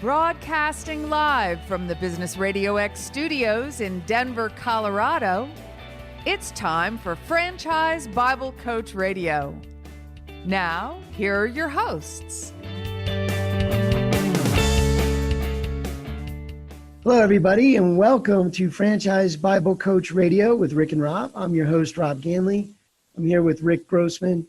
Broadcasting live from the Business RadioX studios in Denver, Colorado, it's time for Franchise Bible Coach Radio. Now, here are your hosts. Hello, everybody, and welcome to Franchise Bible Coach Radio with Rick and Rob. I'm your host, Rob Ganley. I'm here with Rick Grossman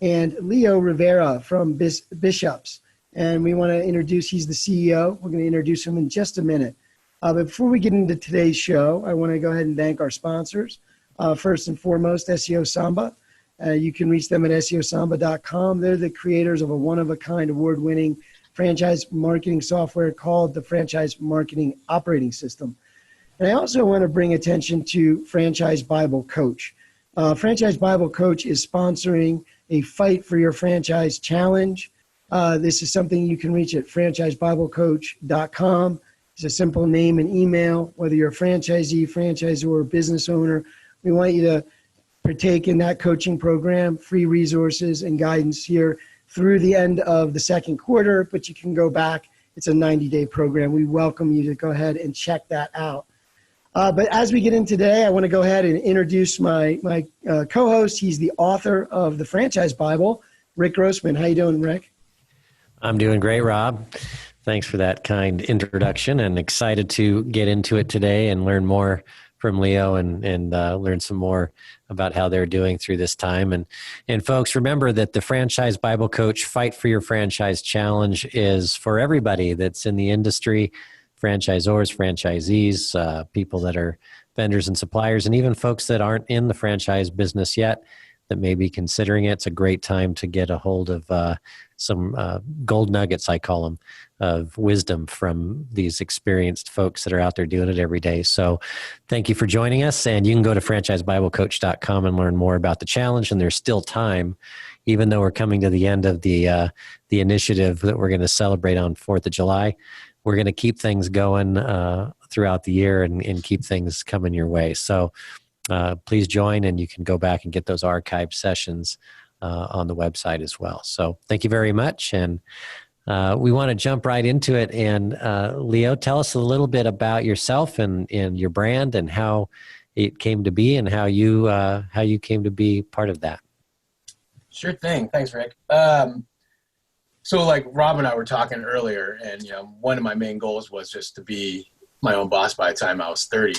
and Leo Rivera from Bishops. And we want to introduce, he's the CEO. We're going to introduce him in just a minute. But before we get into today's show, I want to go ahead and thank our sponsors. First and foremost, SEO Samba. You can reach them at seosamba.com. They're the creators of a one-of-a-kind award-winning franchise marketing software called the Franchise Marketing Operating System. And I also want to bring attention to Franchise Bible Coach. Franchise Bible Coach is sponsoring a Fight for Your Franchise Challenge. This is something you can reach at franchisebiblecoach.com. It's a simple name and email. Whether you're a franchisee, franchisor, or business owner, we want you to partake in that coaching program, free resources and guidance here through the end of the second quarter, but you can go back. It's a 90-day program. We welcome you to go ahead and check that out. But as we get in today, I want to go ahead and introduce my co-host. He's the author of the Franchise Bible, Rick Grossman. How you doing, Rick? I'm doing great, Rob. Thanks for that kind introduction, and excited to get into it today and learn more from Leo and learn some more about how they're doing through this time. And folks, remember that the Franchise Bible Coach Fight for Your Franchise Challenge is for everybody that's in the industry, franchisors, franchisees, people that are vendors and suppliers, and even folks that aren't in the franchise business yet that may be considering it. It's a great time to get a hold of some gold nuggets, I call them, of wisdom from these experienced folks that are out there doing it every day. So thank you for joining us. And you can go to franchisebiblecoach.com and learn more about the challenge. And there's still time, even though we're coming to the end of the initiative that we're going to celebrate on 4th of July. We're going to keep things going throughout the year and keep things coming your way. So please join, and you can go back and get those archived sessions on the website as well. So thank you very much. And we want to jump right into it. And Leo, tell us a little bit about yourself and your brand and how it came to be and how you came to be part of that. Sure thing. Thanks, Rick. So like Rob and I were talking earlier, and one of my main goals was just to be my own boss by the time I was 30.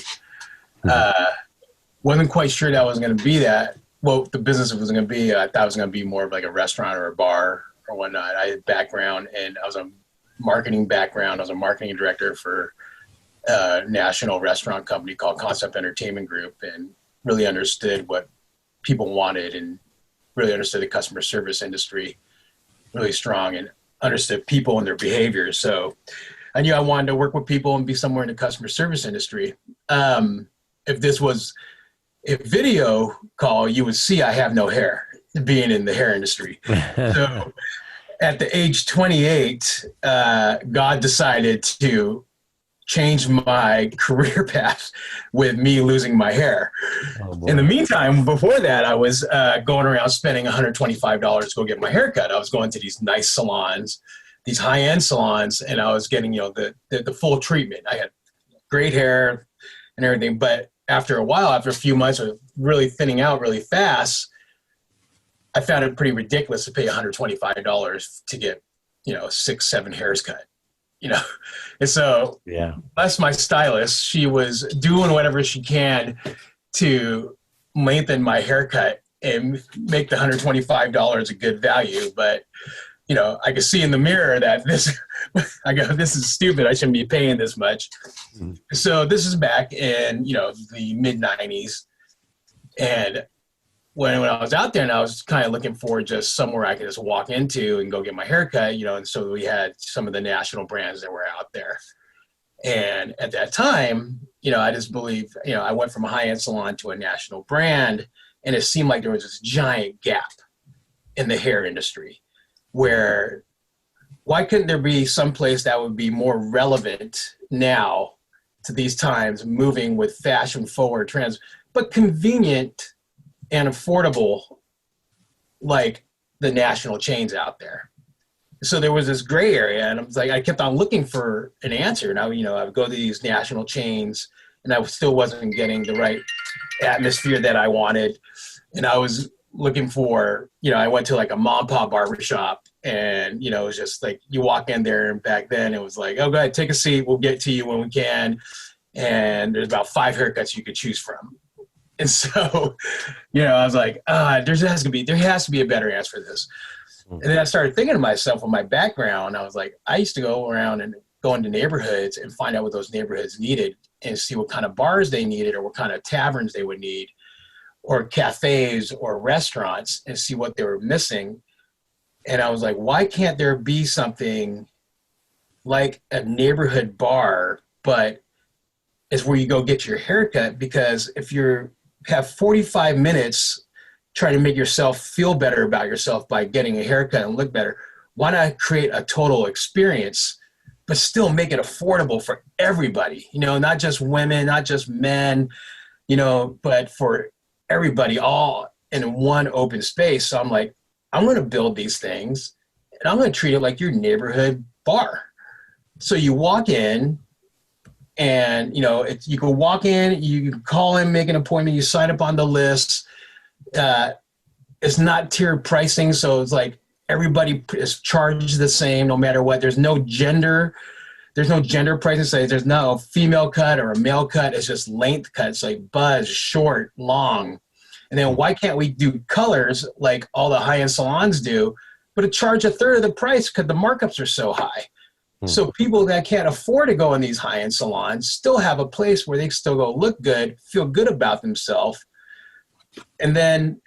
Wasn't quite sure that I was going to be that. Well, the business was going to be, I thought it was going to be more of like a restaurant or a bar or whatnot. I had background, and I was a marketing background. I was a marketing director for a national restaurant company called Concept Entertainment Group, and really understood what people wanted and really understood the customer service industry really strong and understood people and their behaviors. So I knew I wanted to work with people and be somewhere in the customer service industry. If this was a video call, you would see I have no hair, being in the hair industry. So at the age 28, God decided to change my career path with me losing my hair. Oh, in the meantime, before that, I was going around spending $125 to go get my hair cut. I was going to these nice salons, these high-end salons, and I was getting the full treatment. I had great hair and everything, but after a while, after a few months of really thinning out really fast, I found it pretty ridiculous to pay $125 to get, 6-7 hairs cut, And so that's my stylist. She was doing whatever she can to lengthen my haircut and make the $125 a good value. But, I could see in the mirror that this is stupid. I shouldn't be paying this much. Mm-hmm. So this is back in, the mid 90s. And when I was out there, and I was kind of looking for just somewhere I could just walk into and go get my haircut, and so we had some of the national brands that were out there. And at that time, I just believe, I went from a high-end salon to a national brand, and it seemed like there was this giant gap in the hair industry where why couldn't there be some place that would be more relevant now to these times, moving with fashion forward trends, but convenient and affordable like the national chains out there. So there was this gray area, and I was like, I kept on looking for an answer. And I would go to these national chains, and I still wasn't getting the right atmosphere that I wanted. And I was looking for, I went to like a mom and pop barbershop, and, it was just like, you walk in there, and back then it was like, oh, go ahead, take a seat. We'll get to you when we can. And there's about 5 haircuts you could choose from. And so, I was like, there has to be a better answer for this. And then I started thinking to myself, with my background, I was like, I used to go around and go into neighborhoods and find out what those neighborhoods needed and see what kind of bars they needed or what kind of taverns they would need or cafes or restaurants and see what they were missing. And I was like, why can't there be something like a neighborhood bar, but it's where you go get your haircut? Because if you have 45 minutes trying to make yourself feel better about yourself by getting a haircut and look better, why not create a total experience, but still make it affordable for everybody, not just women, not just men, but for everybody, all in one open space. So I'm like, I'm going to build these things and I'm going to treat it like your neighborhood bar. So you walk in and, you can walk in, you can call in, make an appointment, you sign up on the list. It's not tiered pricing, so it's like everybody is charged the same no matter what. There's no gender pricing. So there's no female cut or a male cut. It's just length cuts, like buzz, short, long. And then why can't we do colors like all the high-end salons do, but to charge a third of the price because the markups are so high? So people that can't afford to go in these high-end salons still have a place where they can still go look good, feel good about themselves, and then,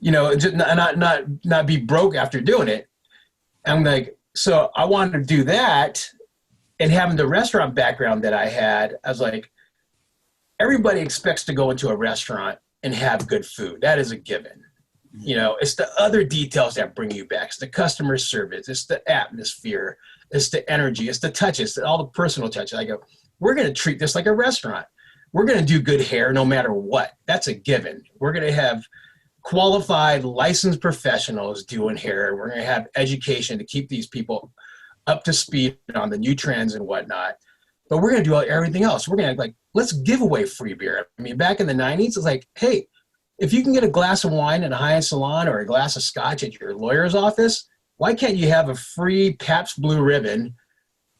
just not be broke after doing it. I'm like, so I wanted to do that, and having the restaurant background that I had, I was like, everybody expects to go into a restaurant and have good food. That is a given. It's the other details that bring you back. It's the customer service. It's the atmosphere. It's the energy. It's the touches. All the personal touches. I go, we're going to treat this like a restaurant. We're going to do good hair no matter what. That's a given. We're going to have qualified, licensed professionals doing hair. We're going to have education to keep these people up to speed on the new trends and whatnot. But we're going to do everything else. We're going to let's give away free beer. I mean, back in the 90s, it's like, hey, if you can get a glass of wine in a high-end salon or a glass of scotch at your lawyer's office, why can't you have a free Pabst Blue Ribbon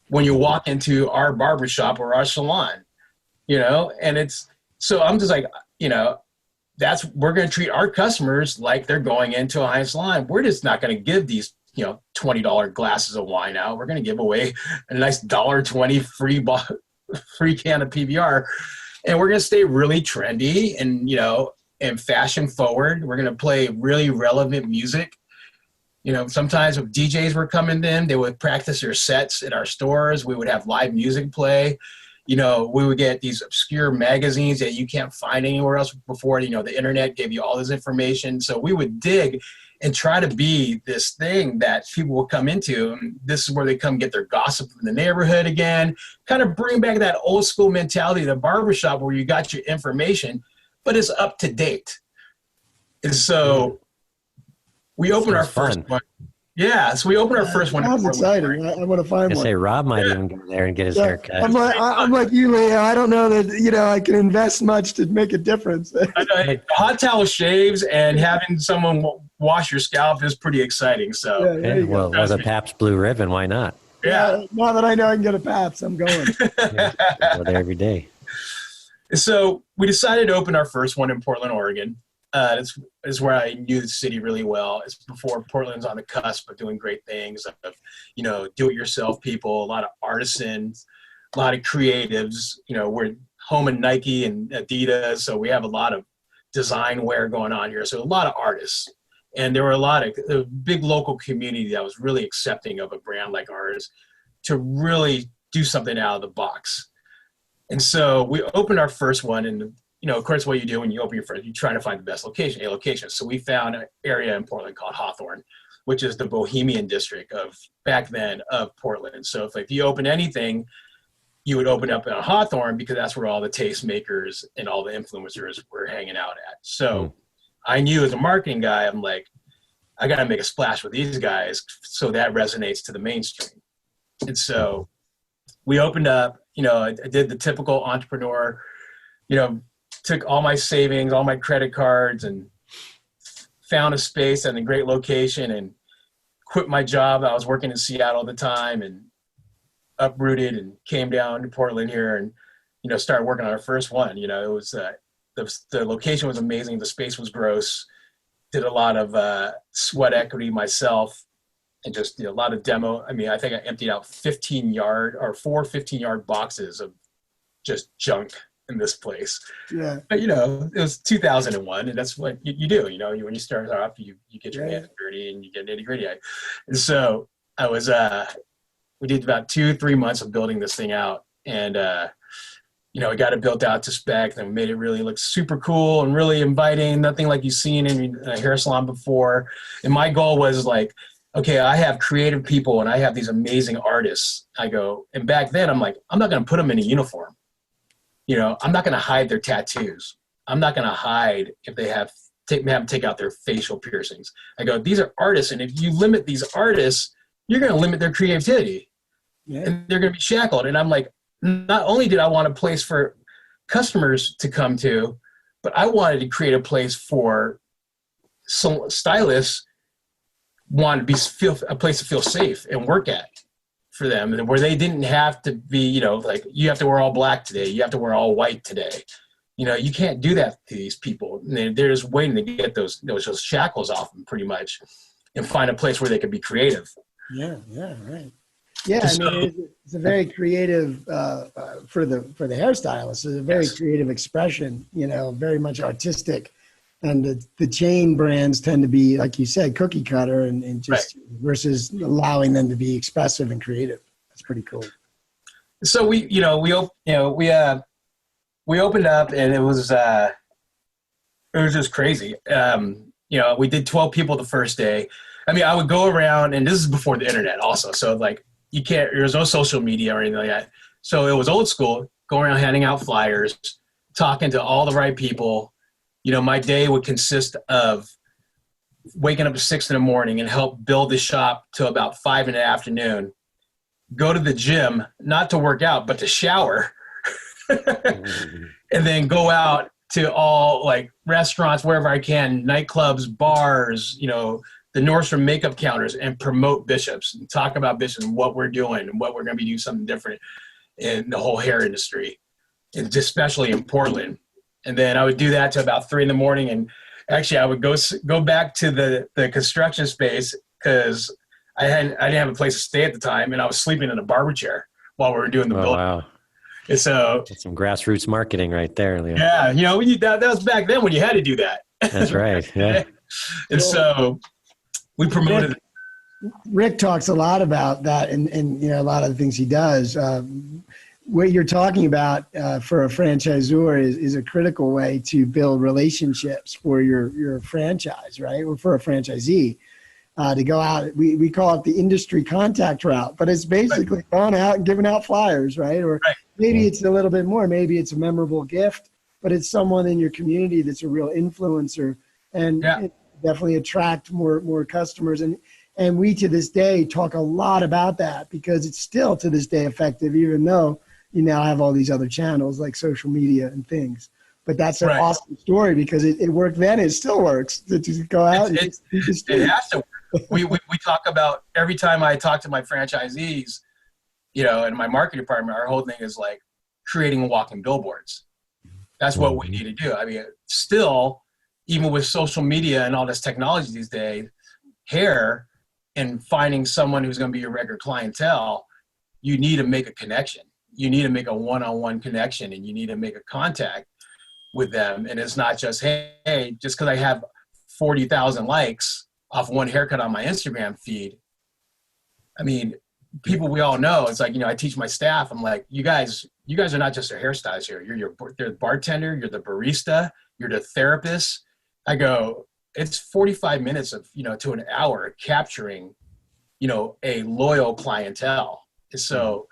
when you walk into our barbershop or our salon? And so I'm just like, we're going to treat our customers like they're going into a high salon. We're just not going to give these, $20 glasses of wine out. We're going to give away a nice $1.20 free can of PBR. And we're going to stay really trendy and fashion forward. We're going to play really relevant music. Sometimes if DJs were coming in, they would practice their sets at our stores. We would have live music play. We would get these obscure magazines that you can't find anywhere else before. The internet gave you all this information. So we would dig and try to be this thing that people will come into. And this is where they come get their gossip from the neighborhood again, kind of bring back that old school mentality of the barbershop where you got your information, but it's up to date. And so we opened our first one. Yeah, so we opened our first one. Sounds exciting. I want to find one. Say Rob might even go there and get his haircut. I'm like you, Leo. I don't know that I can invest much to make a difference. Hot towel shaves and having someone wash your scalp is pretty exciting. So with a Pabst Blue Ribbon, why not? Yeah. Now that I know I can get a Pabst, I'm going. Go there every day. So we decided to open our first one in Portland, Oregon. This is where I knew the city really well. It's before Portland's on the cusp of doing great things, of, do-it-yourself people, a lot of artisans, a lot of creatives. We're home in Nike and Adidas, so we have a lot of design wear going on here. So a lot of artists. And there were a big local community that was really accepting of a brand like ours to really do something out of the box. And so we opened our first one, and of course, what you do when you open your first, you try to find the best location. So we found an area in Portland called Hawthorne, which is the bohemian district of back then of Portland. So if you open anything, you would open up in Hawthorne because that's where all the tastemakers and all the influencers were hanging out at. So I knew as a marketing guy, I'm like, I got to make a splash with these guys so that resonates to the mainstream. And so we opened up, I did the typical entrepreneur, took all my savings, all my credit cards, and found a space at a great location and quit my job. I was working in Seattle at the time and uprooted and came down to Portland here and, started working on our first one. It was, the location was amazing. The space was gross. Did a lot of sweat equity myself and just a lot of demo. I mean, I think I emptied out 4 15-yard boxes of just junk in this place. Yeah. But, it was 2001 and that's what you do. When you start off, you get your hands dirty and you get nitty gritty. And so I was, we did about 2-3 months of building this thing out and, we got it built out to spec and we made it really look super cool and really inviting, nothing like you've seen in a hair salon before. And my goal was like, okay, I have creative people and I have these amazing artists. And back then I'm like, I'm not going to put them in a uniform. I'm not going to hide their tattoos. I'm not going to hide if they have them take out their facial piercings. These are artists. And if you limit these artists, you're going to limit their creativity and they're going to be shackled. And I'm like, not only did I want a place for customers to come to, but I wanted to create a place for some stylists wanted to feel a place to feel safe and work at for them, and where they didn't have to be, like you have to wear all black today, you have to wear all white today. You can't do that to these people. And they're just waiting to get those shackles off them pretty much and find a place where they can be creative. Yeah, right. Yeah, I mean, it's a very creative for the hairstylist. It's a very creative expression, very much artistic. And the chain brands tend to be, like you said, cookie cutter and just versus allowing them to be expressive and creative. That's pretty cool. So we opened up and it was just crazy. We did 12 people the first day. I mean, I would go around, and this is before the internet also. So like, there's no social media or anything like that. So it was old school, going around handing out flyers, talking to all the right people. My day would consist of waking up at 6 in the morning and help build the shop till about 5 in the afternoon, go to the gym, not to work out, but to shower, and then go out to all like restaurants, wherever I can, nightclubs, bars, the Nordstrom makeup counters, and promote Bishops and talk about Bishops and what we're doing and what we're going to be doing something different in the whole hair industry, and especially in Portland. And then I would do that to about 3 in the morning. And actually I would go back to the construction space because I didn't have a place to stay at the time. And I was sleeping in a barber chair while we were doing the building. Wow. And so that's some grassroots marketing right there, Leo. Yeah. That was back then when you had to do that. That's right. Yeah. And so we promoted. Rick talks a lot about that and a lot of the things he does. What you're talking about for a franchisor is a critical way to build relationships for your franchise, right? Or for a franchisee to go out. We call it the industry contact route, but it's basically going out and giving out flyers, right? Or maybe it's a little bit more. Maybe it's a memorable gift, but it's someone in your community that's a real influencer and it definitely attract more customers. And we to this day talk a lot about that because it's still to this day effective, even though you now have all these other channels like social media and things. But that's an awesome story because it worked then. It still works to go out. It has to work. We talk about every time I talk to my franchisees, in my marketing department, our whole thing is like creating walking billboards. That's what we need to do. I mean, still, even with social media and all this technology these days, hair and finding someone who's going to be your regular clientele, you need to make a connection. You need to make a one-on-one connection and you need to make a contact with them. And it's not just, hey, just because I have 40,000 likes off one haircut on my Instagram feed. I mean, people we all know, it's like, I teach my staff, I'm like, you guys are not just a hairstylist here. You're the bartender, you're the barista, you're the therapist. I go, it's 45 minutes of, to an hour capturing, a loyal clientele. And so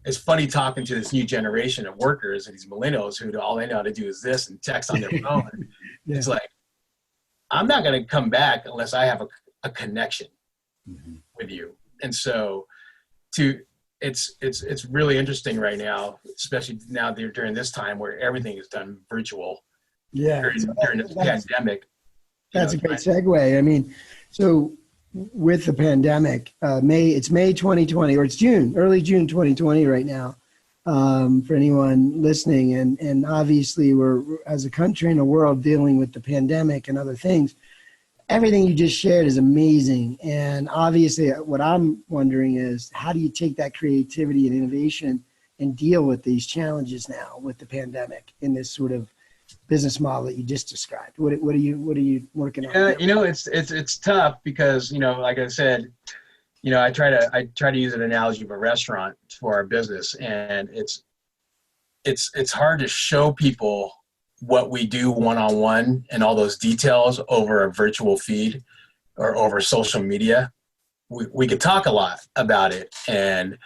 it's funny talking to this new generation of workers and these millennials who all they know how to do is this and text on their phone. It's like, I'm not going to come back unless I have a connection Mm-hmm. with you. And so it's really interesting right now, especially now during this time where everything is done virtual. Yeah. During this pandemic. That's a great segue. I mean, so with the pandemic, it's May 2020, or it's June, early June 2020 right now, for anyone listening. And obviously we're, as a country and a world, dealing with the pandemic and other things. Everything you just shared is amazing. And obviously what I'm wondering is, how do you take that creativity and innovation and deal with these challenges now with the pandemic in this sort of business model that you just described? What are you working on? It's tough because, like I said, I try to use an analogy of a restaurant for our business, and it's hard to show people what we do one-on-one and all those details over a virtual feed or over social media. We could talk a lot about it, and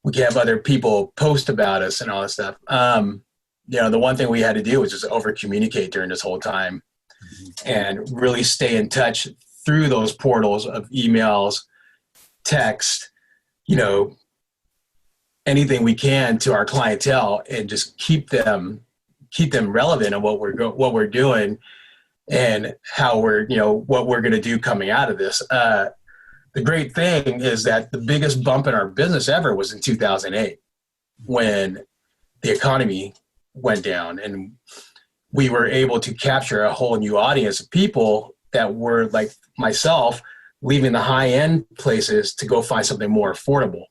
we can have other people post about us and all that stuff. The one thing we had to do was just over communicate during this whole time and really stay in touch through those portals of emails, text, anything we can to our clientele, and just keep them relevant on what we're doing and how what we're going to do coming out of this. The great thing is that the biggest bump in our business ever was in 2008 when the economy went down, and we were able to capture a whole new audience of people that were like myself, leaving the high-end places to go find something more affordable.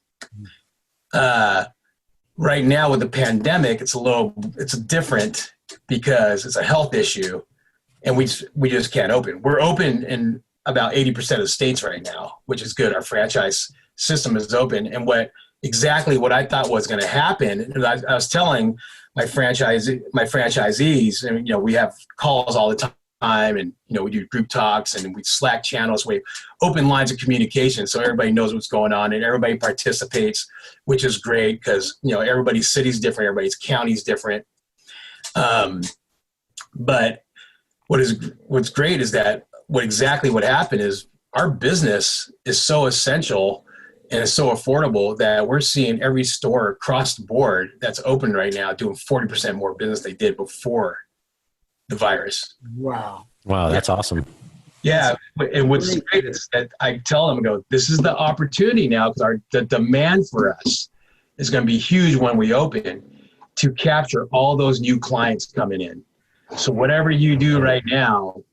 Right now with the pandemic, it's different because it's a health issue, and we just can't open. We're open in about 80% of the states right now, which is good. Our franchise system is open, and exactly what I thought was going to happen. And I was telling my franchisees, and we have calls all the time, and we do group talks, and we Slack channels, we open lines of communication so everybody knows what's going on and everybody participates, which is great because everybody's city's different, everybody's county's different. But what's great is that what happened is our business is so essential and it's so affordable that we're seeing every store across the board that's open right now doing 40% more business they did before the virus. Wow, that's awesome. Yeah, and what's great is that I tell them, this is the opportunity now, because the demand for us is going to be huge when we open, to capture all those new clients coming in. So whatever you do right now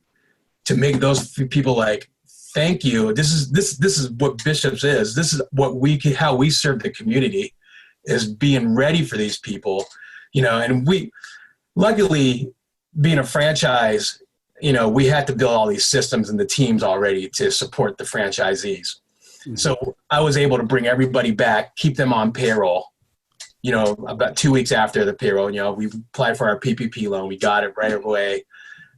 to make those people like, thank you. This is what Bishop's is. This is how we serve the community, is being ready for these people, and we, luckily being a franchise, we had to build all these systems and the teams already to support the franchisees. Mm-hmm. So I was able to bring everybody back, keep them on payroll, about 2 weeks after the payroll. We applied for our PPP loan. We got it right away.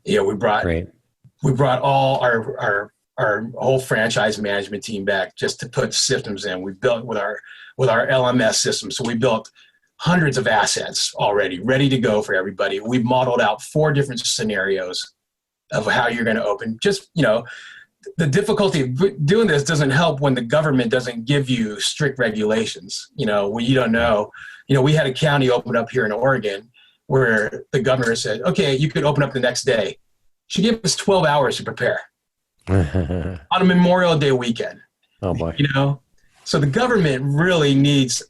We brought all our whole franchise management team back just to put systems in. We built with our LMS system. So we built hundreds of assets already ready to go for everybody. We've modeled out 4 different scenarios of how you're going to open. Just, the difficulty of doing this doesn't help when the government doesn't give you strict regulations, when you don't know. We had a county open up here in Oregon where the governor said, okay, you could open up the next day. She gave us 12 hours to prepare on a Memorial Day weekend. Oh boy. So the government really needs,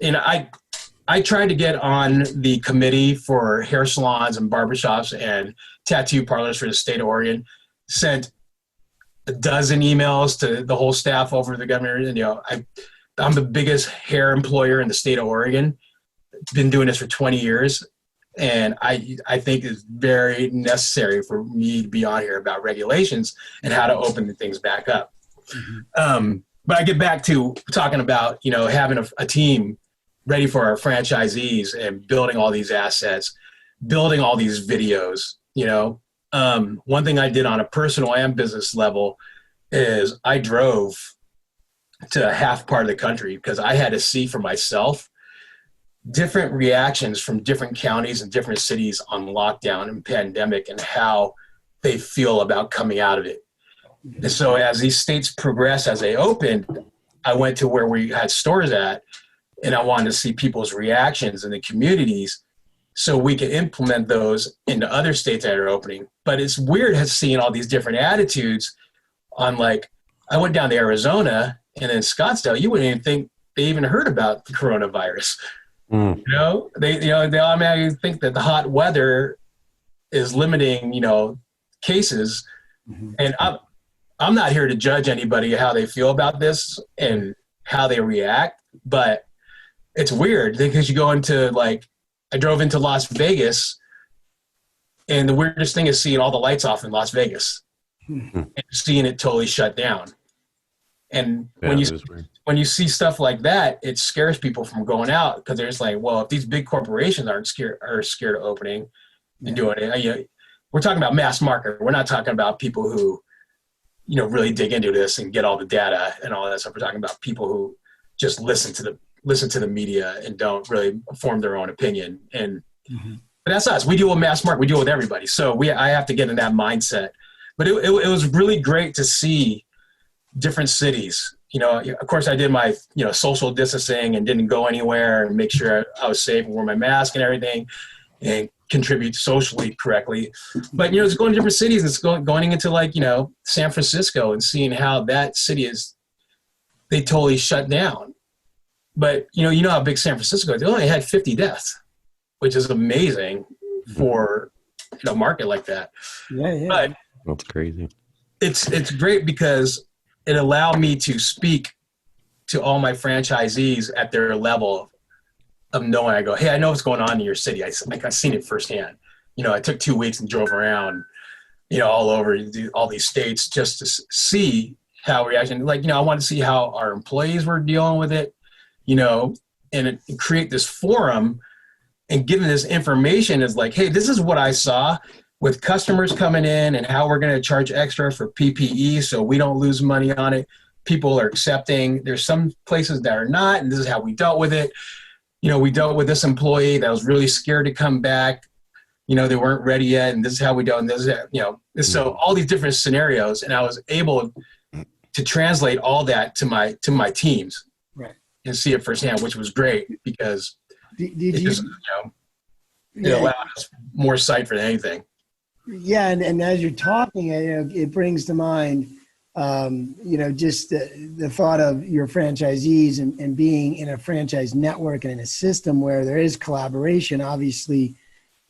I tried to get on the committee for hair salons and barbershops and tattoo parlors for the state of Oregon, sent a dozen emails to the whole staff over the governor. And, I'm the biggest hair employer in the state of Oregon. Been doing this for 20 years. And I think it's very necessary for me to be on here about regulations and how to open the things back up. Mm-hmm. But I get back to talking about, having a team ready for our franchisees and building all these assets, building all these videos. One thing I did on a personal and business level is I drove to half part of the country because I had to see for myself different reactions from different counties and different cities on lockdown and pandemic and how they feel about coming out of it. And so as these states progress, as they opened, I went to where we had stores at, and I wanted to see people's reactions in the communities so we could implement those into other states that are opening. But it's weird seeing all these different attitudes on, like, I went down to Arizona, and in Scottsdale, you wouldn't even think they even heard about the coronavirus. You know, they automatically think that the hot weather is limiting, cases. And I'm not here to judge anybody how they feel about this and how they react, but it's weird because you go into, like, I drove into Las Vegas, and the weirdest thing is seeing all the lights off in Las Vegas and seeing it totally shut down. And when you see stuff like that, it scares people from going out, because they're just like, well, if these big corporations are scared of opening and doing it, we're talking about mass market. We're not talking about people who, really dig into this and get all the data and all that stuff. We're talking about people who just listen to the media and don't really form their own opinion. And but that's us. We deal with mass market. We deal with everybody. So I have to get in that mindset. But it was really great to see different cities. Of course, I did my social distancing and didn't go anywhere, and make sure I was safe and wore my mask and everything, and contribute socially correctly. But it's going to different cities. It's going into, like, San Francisco, and seeing how that city they totally shut down. But you know how big San Francisco is. They only had 50 deaths, which is amazing for a market like that. Yeah. But that's crazy. It's great because it allowed me to speak to all my franchisees at their level of knowing. I go, hey, I know what's going on in your city. I've seen it firsthand. I took 2 weeks and drove around, all over all these states just to see how reaction. Like, I wanted to see how our employees were dealing with it, and create this forum and giving this information is like, hey, this is what I saw with customers coming in, and how we're going to charge extra for PPE so we don't lose money on it. People are accepting. There's some places that are not, and this is how we dealt with it. We dealt with this employee that was really scared to come back. They weren't ready yet, and this is how we dealt. And this is, so all these different scenarios, and I was able to translate all that to my teams, right, and see it firsthand, which was great because it allowed us more sight for anything. Yeah, and as you're talking, it brings to mind, just the thought of your franchisees and being in a franchise network and in a system where there is collaboration, obviously,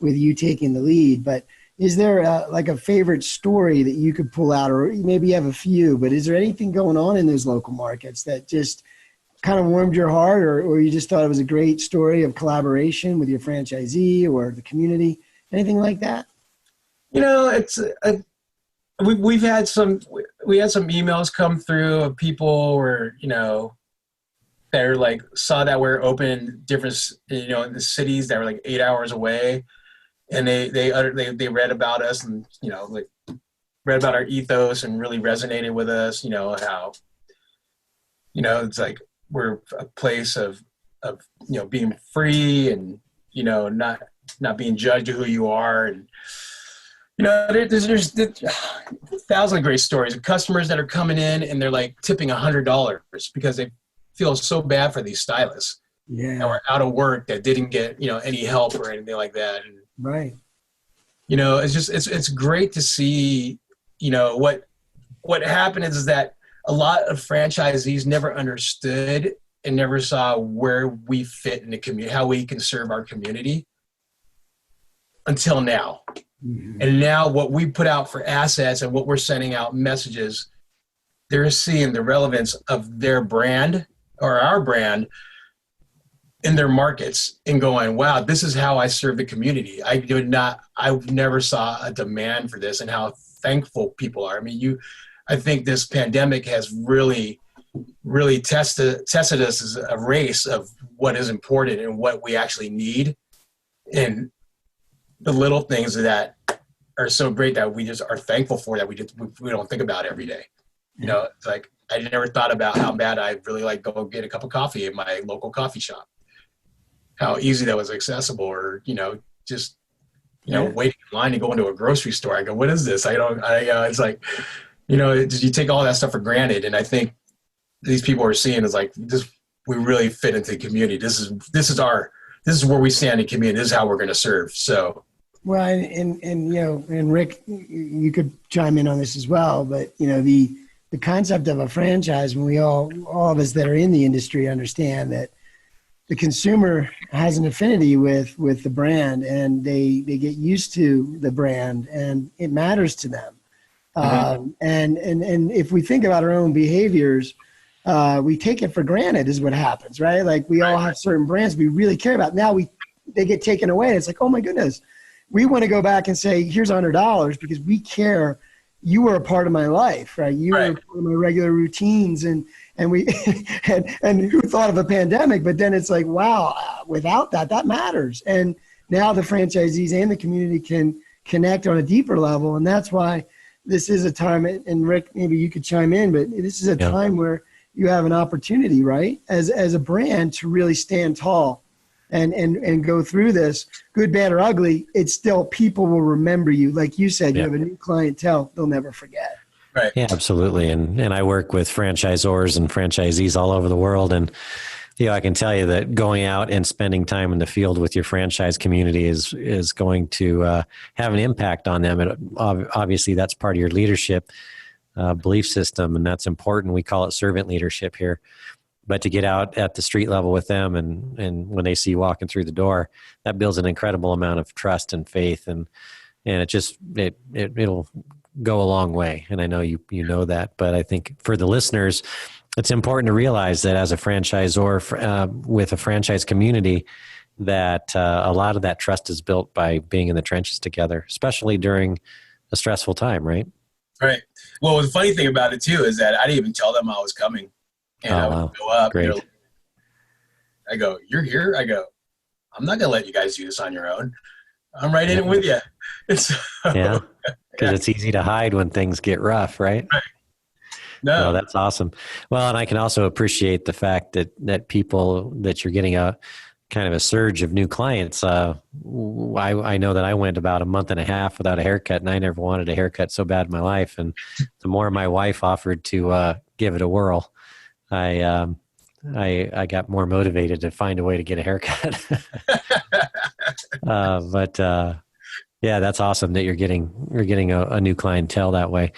with you taking the lead. But is there like a favorite story that you could pull out, or maybe you have a few, but is there anything going on in those local markets that just kind of warmed your heart, or you just thought it was a great story of collaboration with your franchisee or the community? Anything like that? We had some emails come through of people where, that are like, saw that we're open different, in the cities that were like 8 hours away, and they read about us, and, read about our ethos and really resonated with us, how, it's like, we're a place of being free and, not being judged of who you are. And, there's thousands of great stories of customers that are coming in and they're like tipping $100 because they feel so bad for these stylists that were out of work, that didn't get, any help or anything like that. And, right. It's great to see, what happened is that a lot of franchisees never understood and never saw where we fit in the community, how we can serve our community until now. Mm-hmm. And now what we put out for assets and what we're sending out messages, they're seeing the relevance of their brand or our brand in their markets and going, wow, this is how I serve the community. I never saw a demand for this, and how thankful people are. I mean, I think this pandemic has really tested us as a race of what is important and what we actually need. And the little things that are so great that we just are thankful for, that we don't think about every day. It's like, I never thought about how bad I'd really like go get a cup of coffee at my local coffee shop, how easy that was accessible, or, waiting in line to go into a grocery store. I go, what is this? It's like, you take all that stuff for granted. And I think these people are seeing is like this. We really fit into the community. This is where we stand in community. This is how we're going to serve. So. Well, and Rick, you could chime in on this as well, but the concept of a franchise, when all of us that are in the industry understand that the consumer has an affinity with the brand, and they get used to the brand, and it matters to them. Mm-hmm. And if we think about our own behaviors, we take it for granted is what happens, right? Like we all have certain brands we really care about. Now they get taken away. It's like, oh my goodness. We want to go back and say, here's $100 because we care. You were a part of my life, right? You were a part of my regular routines, and we and who thought of a pandemic? But then it's like, wow, without that matters. And now the franchisees and the community can connect on a deeper level, and that's why this is a time. And Rick, maybe you could chime in, but this is a time where you have an opportunity, right, as a brand to really stand tall. And go through this, good, bad, or ugly, it's still people will remember you. Like you said, you have a new clientele they'll never forget. Right. Yeah, absolutely. And I work with franchisors and franchisees all over the world. And, I can tell you that going out and spending time in the field with your franchise community is going to have an impact on them. And obviously that's part of your leadership belief system. And that's important. We call it servant leadership here. But to get out at the street level with them and when they see you walking through the door, that builds an incredible amount of trust and faith, and it'll go a long way. And I know you know that, but I think for the listeners, it's important to realize that as a franchisor with a franchise community, that a lot of that trust is built by being in the trenches together, especially during a stressful time, right? Right. Well, the funny thing about it too is that I didn't even tell them I was coming. And I would go up. Great. I go, you're here? I go, I'm not going to let you guys do this on your own. I'm right in it with you. Yeah, because it's easy to hide when things get rough, right? Right. No, that's awesome. Well, and I can also appreciate the fact that people, that you're getting a kind of a surge of new clients. I know that I went about a month and a half without a haircut, and I never wanted a haircut so bad in my life. And the more my wife offered to give it a whirl, I got more motivated to find a way to get a haircut. Yeah, that's awesome that you're getting a new clientele that way.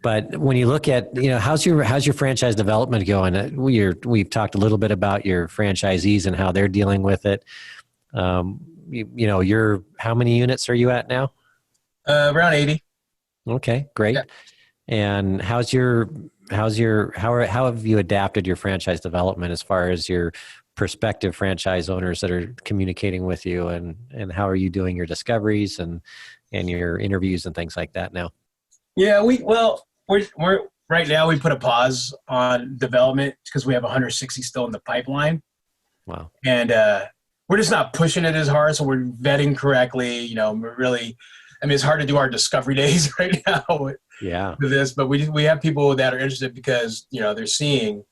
But when you look at, how's your franchise development going? We've talked a little bit about your franchisees and how they're dealing with it. How many units are you at now? Around 80. Okay, great. Yeah. And how have you adapted your franchise development as far as your prospective franchise owners that are communicating with you, and how are you doing your discoveries and your interviews and things like that now? Yeah, we're right now we put a pause on development because we have 160 still in the pipeline. Wow. And we're just not pushing it as hard, so we're vetting correctly. We're really, it's hard to do our discovery days right now with this, but we have people that are interested because they're seeing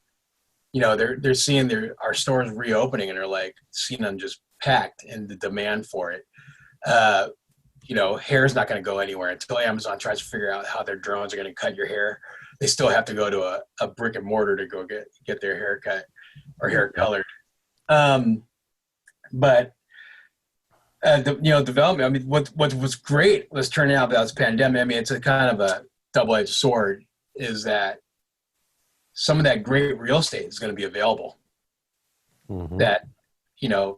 our stores reopening, and they're like seeing them just packed, and the demand for it. Hair is not going to go anywhere until Amazon tries to figure out how their drones are going to cut your hair. They still have to go to a brick and mortar to go get their hair cut or hair colored. Development. What was great was turning out about this pandemic. It's a kind of a double-edged sword. Is that some of that great real estate is going to be available? Mm-hmm. That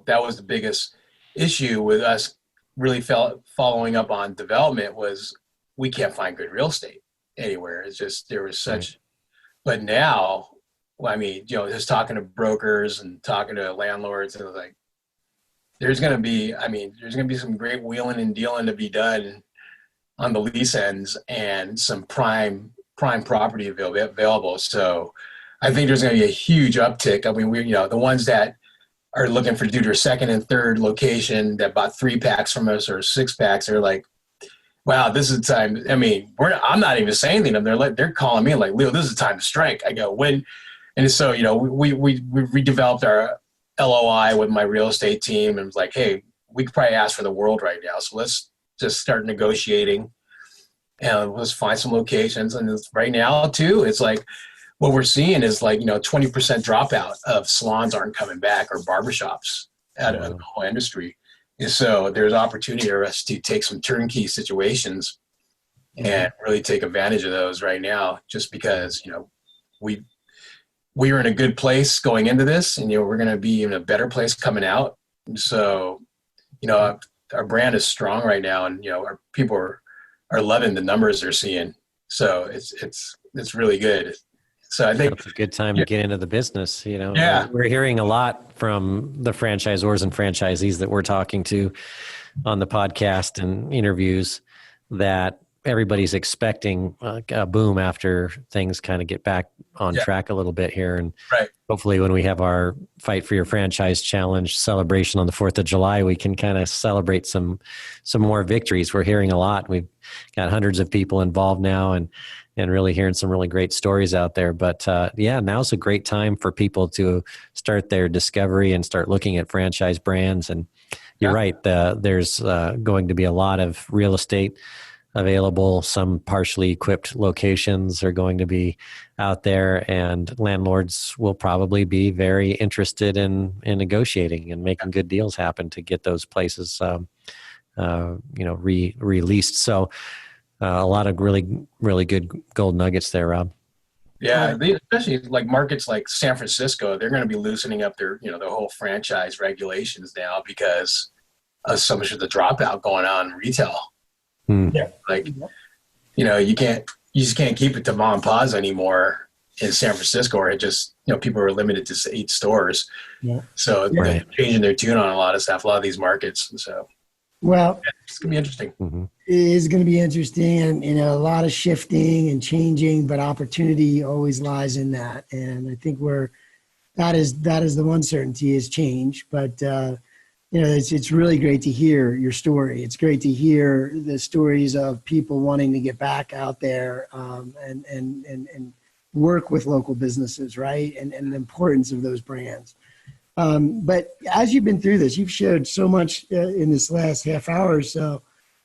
was the biggest issue with us really following up on development was we can't find good real estate anywhere. It's just there was such. But now, just talking to brokers and talking to landlords, and it was like, there's going to be some great wheeling and dealing to be done on the lease ends and some prime property available. So I think there's going to be a huge uptick. The ones that are looking for do their second and third location that bought 3-packs from us or 6-packs, they're like, wow, this is the time. I'm not even saying anything to them. They're calling me like, Leo, this is the time to strike. I go, when? And so, we redeveloped our LOI with my real estate team, and was like, hey, we could probably ask for the world right now. So let's just start negotiating. and let's find some locations. And right now too, it's like what we're seeing is like, 20% dropout of salons aren't coming back, or barbershops out of the whole industry. And so there's opportunity for us to take some turnkey situations and really take advantage of those right now, just because, we are in a good place going into this, and, we're going to be in a better place coming out. So, our brand is strong right now, and, our people are loving the numbers they're seeing. So it's really good. So I think it's a good time to get into the business. Yeah. We're hearing a lot from the franchisors and franchisees that we're talking to on the podcast and interviews that everybody's expecting a boom after things kind of get back on track a little bit here. And hopefully when we have our Fight for Your Franchise Challenge celebration on the 4th of July, we can kind of celebrate some more victories. We're hearing a lot. We've got hundreds of people involved now, and really hearing some really great stories out there. But now's a great time for people to start their discovery and start looking at franchise brands. And you're right, there's going to be a lot of real estate available. Some partially equipped locations are going to be out there, and landlords will probably be very interested in negotiating and making good deals happen to get those places, released. So a lot of really, really good gold nuggets there, Rob. Yeah, especially like markets like San Francisco, they're going to be loosening up their, their whole franchise regulations now because of so much of the dropout going on in retail. Yeah, like, you just can't keep it to mom and pa's anymore in San Francisco, or it just, people are limited to 8 stores. Yeah. So they're changing their tune on a lot of stuff, a lot of these markets. So, well, it's going to be interesting. Mm-hmm. It is going to be interesting, and, a lot of shifting and changing, but opportunity always lies in that. And I think that is the one certainty is change, but, it's really great to hear your story. It's great to hear the stories of people wanting to get back out there and work with local businesses, right? And the importance of those brands. But as you've been through this, you've shared so much in this last half hour or so.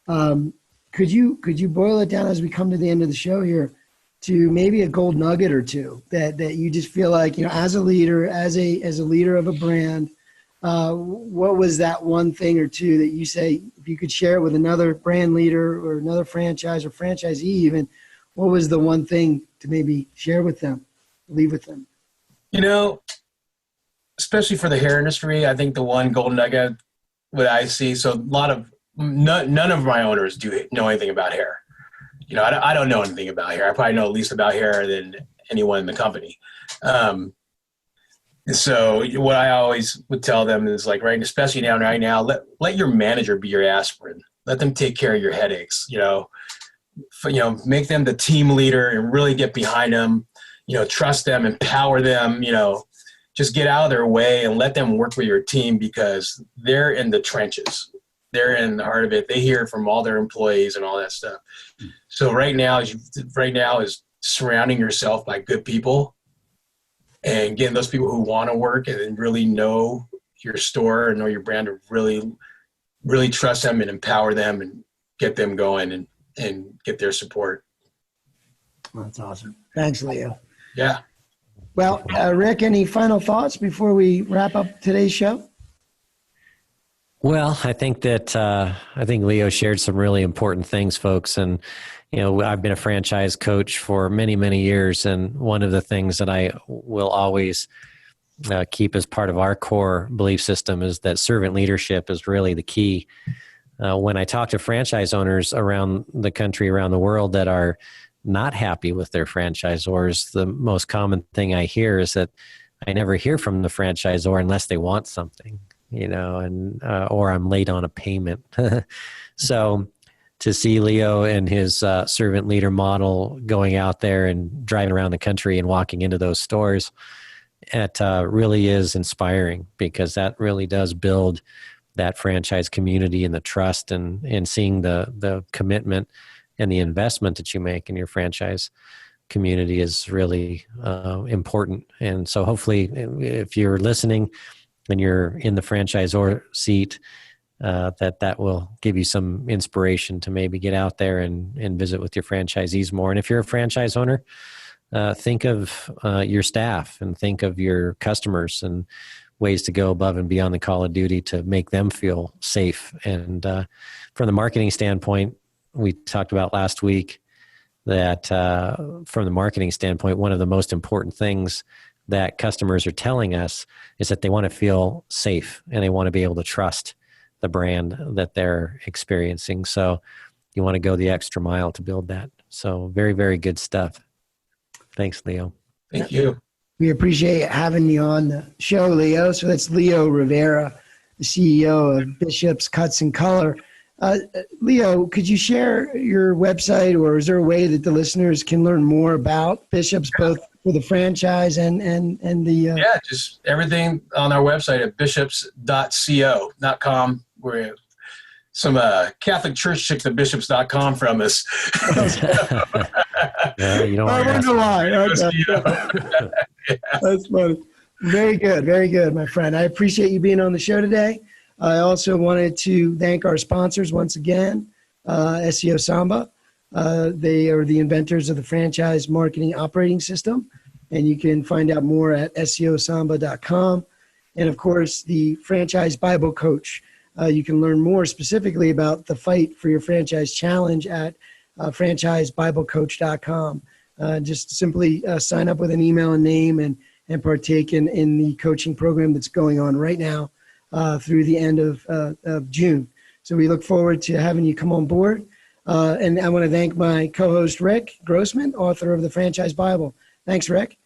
Could you boil it down as we come to the end of the show here to maybe a gold nugget or two that you just feel like, as a leader, as a leader of a brand, what was that one thing or two that you say, if you could share it with another brand leader or another franchise or franchisee even, what was the one thing to maybe share with them, leave with them? Especially for the hair industry, I think the one gold nugget that I see, so none of my owners do know anything about hair. I don't know anything about hair. I probably know at least about hair than anyone in the company. So what I always would tell them is like, right, especially right now, let your manager be your aspirin. Let them take care of your headaches, make them the team leader and really get behind them, trust them, empower them, just get out of their way and let them work with your team, because they're in the trenches. They're in the heart of it. They hear from all their employees and all that stuff. So right now is surrounding yourself by good people and getting those people who want to work and really know your store and know your brand, to really, really trust them and empower them and get them going and get their support. That's awesome. Thanks, Leo. Yeah. Well, Rick, any final thoughts before we wrap up today's show? Well, I think Leo shared some really important things, folks. And, I've been a franchise coach for many, many years. And one of the things that I will always keep as part of our core belief system is that servant leadership is really the key. When I talk to franchise owners around the country, around the world that are not happy with their franchisors, the most common thing I hear is that I never hear from the franchisor unless they want something, or I'm late on a payment. So to see Leo and his servant leader model going out there and driving around the country and walking into those stores, it really is inspiring, because that really does build that franchise community and the trust, and seeing the commitment and the investment that you make in your franchise community is really important. And so hopefully if you're listening and you're in the franchisor seat, that will give you some inspiration to maybe get out there and visit with your franchisees more. And if you're a franchise owner, think of your staff and think of your customers and ways to go above and beyond the call of duty to make them feel safe. And from the marketing standpoint, we talked about last week that from the marketing standpoint, one of the most important things that customers are telling us is that they want to feel safe and they want to be able to trust the brand that they're experiencing. So you want to go the extra mile to build that. So very, very good stuff. Thanks, Leo. Thank you. We appreciate having you on the show, Leo. So that's Leo Rivera, the CEO of Bishop's Cuts and Color. Leo, could you share your website, or is there a way that the listeners can learn more about Bishop's, both for the franchise and the... Yeah, just everything on our website at bishops.co.com. We're some Catholic church took the bishops.com from us. Yeah, you don't want I wonder why. Okay. That's funny. Very good. Very good, my friend. I appreciate you being on the show today. I also wanted to thank our sponsors once again, SEO Samba. They are the inventors of the franchise marketing operating system, and you can find out more at seosamba.com. And of course, the Franchise Bible Coach. You can learn more specifically about the Fight for Your Franchise Challenge at franchisebiblecoach.com. Just simply sign up with an email and name and partake in the coaching program that's going on right now through the end of June. So we look forward to having you come on board. And I want to thank my co-host, Rick Grossman, author of the Franchise Bible. Thanks, Rick,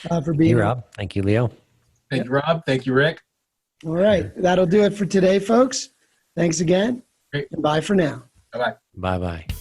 for being here. here. Rob. Thank you, Leo. Thank you, Rob. Thank you, Rick. All right. That'll do it for today, folks. Thanks again. Great. And bye for now. Bye-bye. Bye-bye.